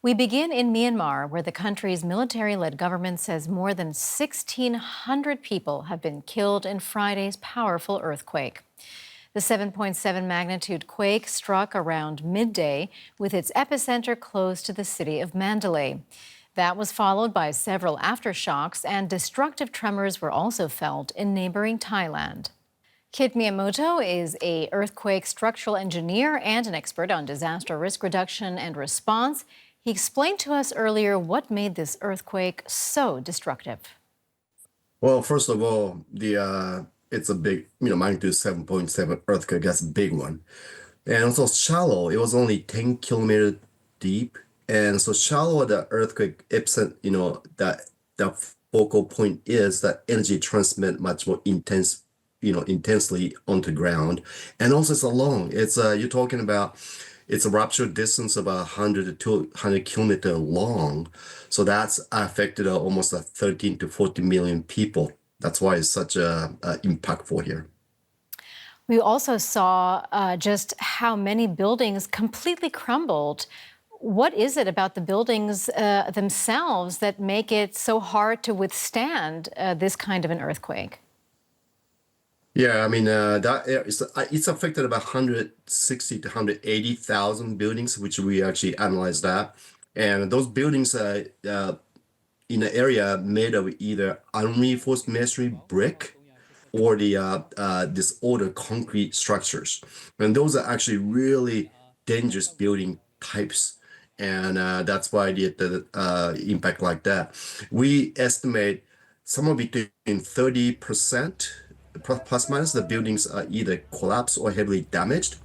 We begin in Myanmar, where the country's military-led government says more than 1,600 people have been killed in Friday's powerful earthquake. The 7.7 magnitude quake struck around midday, with its epicenter close to the city of Mandalay. That was followed by several aftershocks, and destructive tremors were also felt in neighboring Thailand. Kit Miyamoto is an earthquake structural engineer and an expert on disaster risk reduction and response. He explained to us earlier what made this earthquake so destructive. Well, first of all, it's a big, magnitude 7.7 earthquake. That's a big one. And also shallow. It was only 10 kilometers deep. And so shallow, the earthquake epicenter, that focal point is that energy transmit much more intensely onto ground. And also it's long. It's you're talking about it's a rupture distance about 100 to 200 kilometers long. So that's affected almost 13 to 14 million people. That's why it's such a impactful here. We also saw just how many buildings completely crumbled. What is it about the buildings themselves that make it so hard to withstand this kind of an earthquake? Yeah, I mean, it's affected about 160 to 180,000 buildings, which we actually analyzed that. And those buildings are in an area made of either unreinforced masonry brick or the disordered concrete structures. And those are actually really dangerous building types. And that's why the impact like that. We estimate somewhere between 30%, plus minus, the buildings are either collapsed or heavily damaged.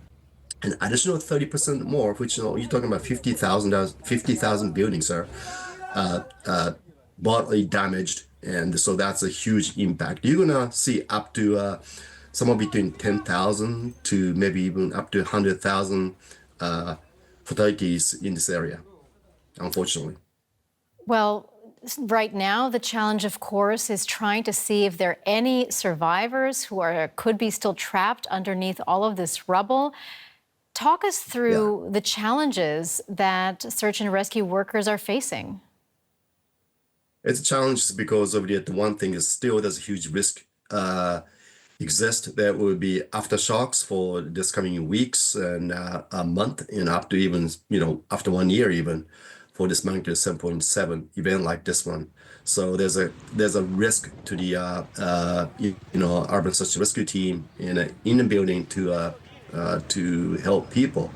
An additional 30% more, which you're talking about 50,000 buildings are bodily damaged, and so that's a huge impact. You're gonna see up to somewhere between 10,000 to maybe even up to 100,000 fatalities in this area, unfortunately. Well, right now, the challenge, of course, is trying to see if there are any survivors who could be still trapped underneath all of this rubble. Talk us through the challenges that search and rescue workers are facing. It's a challenge because of the one thing is still there's a huge risk exist. There will be aftershocks for this coming weeks and a month, and up to even after 1 year even for this magnitude 7.7 event like this one. So there's a risk to the urban search and rescue team in the building to help people.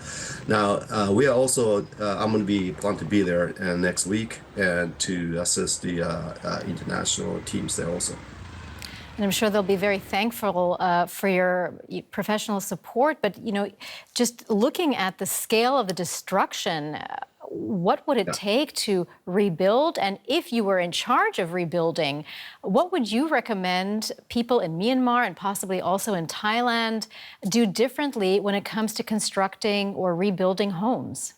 Now we are also I'm going to be planning to be there next week and to assist the international teams there also. And I'm sure they'll be very thankful for your professional support. But, just looking at the scale of the destruction, what would it take to rebuild? And if you were in charge of rebuilding, what would you recommend people in Myanmar and possibly also in Thailand do differently when it comes to constructing or rebuilding homes?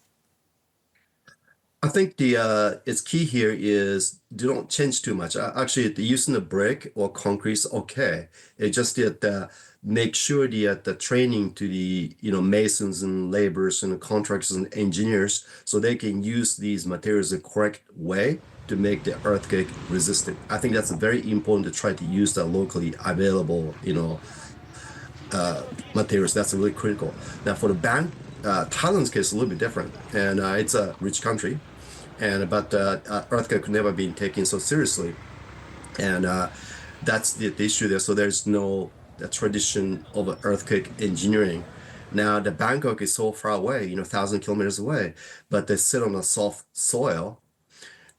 I think it's key here is don't change too much. Actually, using the brick or concrete is okay. It's just that make sure the training to the masons and laborers and contractors and engineers so they can use these materials the correct way to make the earthquake resistant. I think that's very important to try to use the locally available materials. That's really critical. Now for the Thailand's case is a little bit different, and it's a rich country. But earthquake could never been taken so seriously, and that's the issue there. So there's no tradition of earthquake engineering. Now the Bangkok is so far away, 1,000 kilometers away, but they sit on a soft soil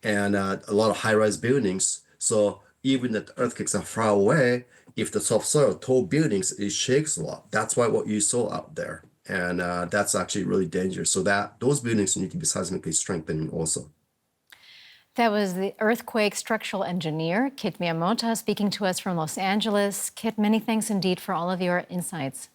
and a lot of high-rise buildings. So even that earthquakes are far away, if the soft soil, tall buildings, it shakes a lot. That's why what you saw out there. And that's actually really dangerous. So those buildings need to be seismically strengthened also. That was the earthquake structural engineer, Kit Miyamoto, speaking to us from Los Angeles. Kit, many thanks indeed for all of your insights.